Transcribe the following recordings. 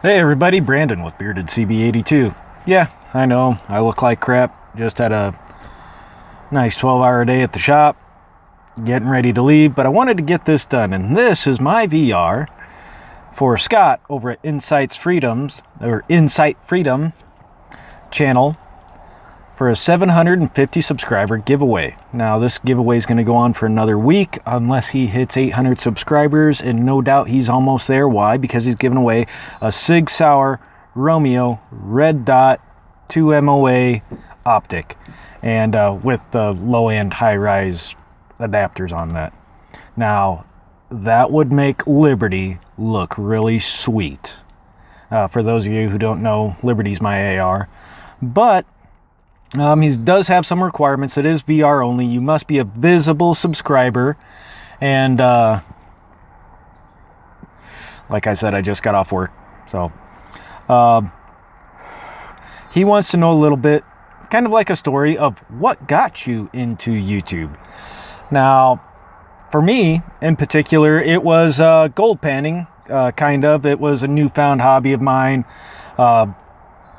Hey everybody, Brandon with Bearded CB82. Yeah, I know, I look like crap. Just had a nice 12-hour day at the shop, getting ready to leave, but I wanted to get this done, and this is my VR for Scott over at Insight Freedom channel for a 750 subscriber giveaway. Now this giveaway is going to go on for another week unless he hits 800 subscribers, and no doubt he's almost there. Why? Because he's giving away a Sig Sauer Romeo red dot 2 MOA optic, and with the low-end high-rise adapters on that. Now that would make Liberty look really sweet. For those of you who don't know, Liberty's my AR, but he does have some requirements. It is VR only. You must be a visible subscriber. And like I said, I just got off work. So he wants to know a little bit, kind of like a story of what got you into YouTube. Now, for me in particular, it was gold panning, kind of. It was a newfound hobby of mine.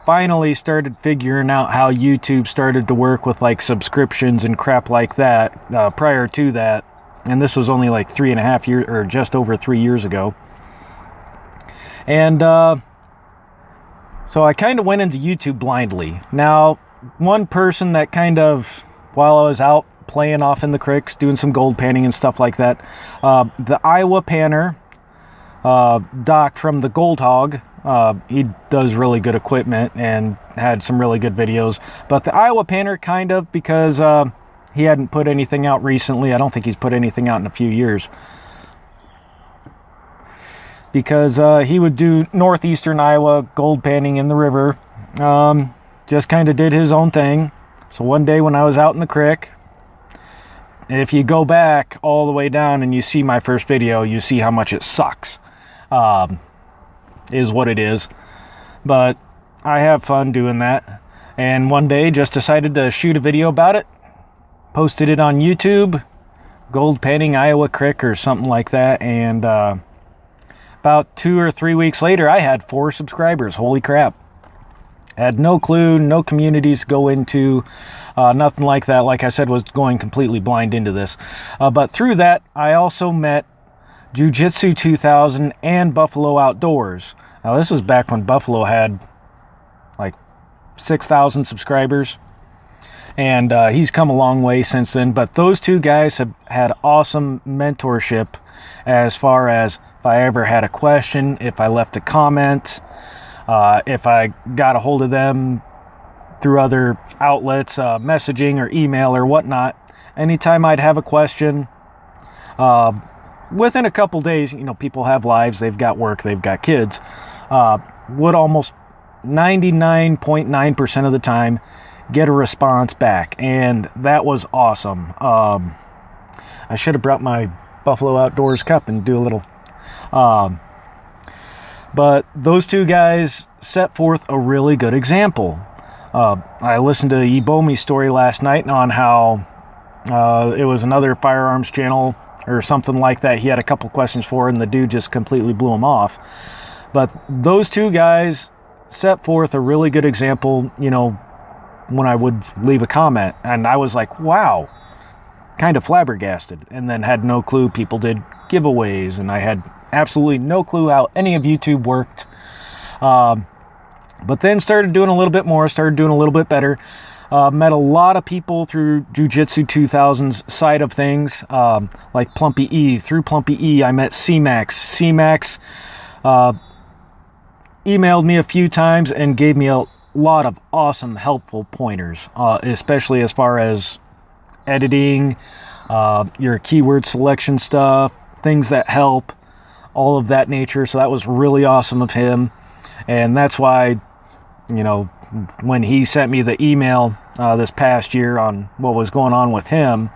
Finally started figuring out how YouTube started to work with like subscriptions and crap like that. Prior to that, and this was only like 3.5 years, or just over 3 years ago. And so I kind of went into YouTube blindly. Now, one person that kind of, while I was out playing off in the creeks, doing some gold panning and stuff like that, the Iowa panner, Doc from the Gold Hog, he does really good equipment and had some really good videos. But the Iowa panner, kind of, because he hadn't put anything out recently. I don't think he's put anything out in a few years, because he would do northeastern Iowa gold panning in the river. Just kind of did his own thing. So one day when I was out in the creek, if you go back all the way down and you see my first video, you see how much it sucks. Is what it is. But I have fun doing that. And one day just decided to shoot a video about it. Posted it on YouTube. Gold panning Iowa Creek or something like that. And about 2 or 3 weeks later, I had 4 subscribers. Holy crap. Had no clue, no communities to go into, nothing like that. Like I said, was going completely blind into this. But through that, I also met Jiu-Jitsu 2000 and Buffalo Outdoors. Now this was back when Buffalo had like 6,000 subscribers, and he's come a long way since then. But those two guys have had awesome mentorship as far as if I ever had a question, if I left a comment, if I got a hold of them through other outlets, messaging or email or whatnot. Anytime I'd have a question, within a couple days, you know, people have lives, they've got work, they've got kids, would almost 99.9% of the time get a response back, and that was awesome. I should have brought my Buffalo Outdoors cup and do a little, but those two guys set forth a really good example. I listened to Ebomi's story last night on how it was another firearms channel or something like that he had a couple questions for, and the dude just completely blew him off. But those two guys set forth a really good example, you know, when I would leave a comment, and I was like, wow, kind of flabbergasted, and then had no clue people did giveaways, and I had absolutely no clue how any of YouTube worked. But then started doing a little bit more, started doing a little bit better. Met a lot of people through Jiu-Jitsu 2000's side of things, like Plumpy E. Through Plumpy E, I met C-Max. C-Max emailed me a few times and gave me a lot of awesome, helpful pointers, especially as far as editing, your keyword selection stuff, things that help, all of that nature. So that was really awesome of him. And that's why, you know, when he sent me the email this past year on what was going on with him,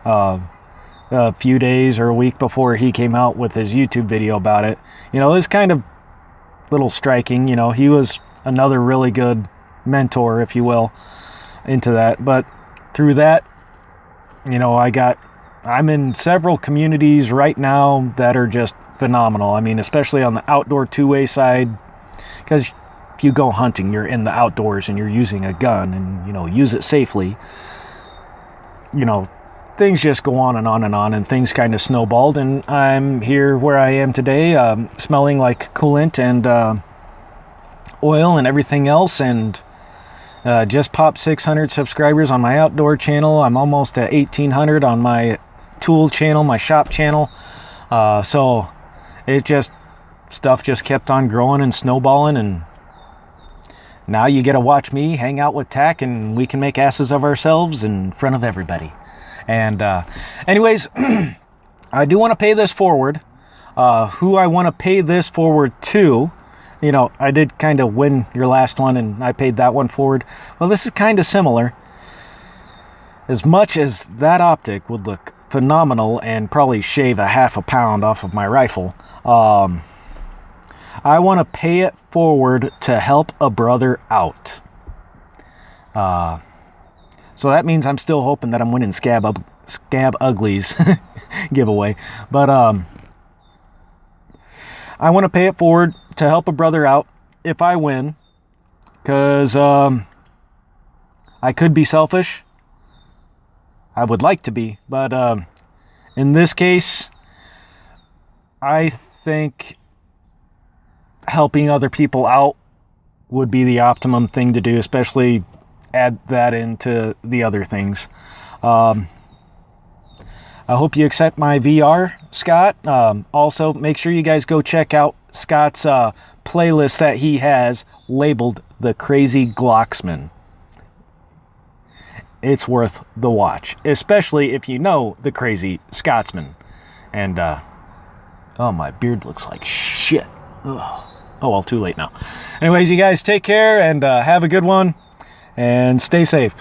a few days or a week before he came out with his YouTube video about it, you know, it was kind of little striking. You know, he was another really good mentor, if you will, into that. But through that, you know, I'm in several communities right now that are just phenomenal. I mean, especially on the outdoor two-way side, Because if you go hunting, you're in the outdoors and you're using a gun and, you know, use it safely. You know, things just go on and on and on, and things kind of snowballed, and I'm here where I am today, smelling like coolant and oil and everything else, and just popped 600 subscribers on my outdoor channel. I'm almost at 1,800 on my tool channel, my shop channel. So stuff just kept on growing and snowballing, and now you get to watch me hang out with Tack, and we can make asses of ourselves in front of everybody. And anyways, I do want to pay this forward. Who I want to pay this forward to, you know, I did kind of win your last one and I paid that one forward. Well, this is kind of similar. As much as that optic would look phenomenal and probably shave a half a pound off of my rifle, I want to pay it forward to help a brother out. So that means I'm still hoping that I'm winning Scab Uglies giveaway. But I want to pay it forward to help a brother out if I win. Because I could be selfish. I would like to be. But in this case, I think helping other people out would be the optimum thing to do, especially add that into the other things. I hope you accept my VR, Scott. Also, make sure you guys go check out Scott's playlist that he has labeled The Crazy Glocksman. It's worth the watch, especially if you know the Crazy Scotsman. And, oh, my beard looks like shit. Ugh. Oh, well, too late now. Anyways, you guys take care and have a good one. And stay safe.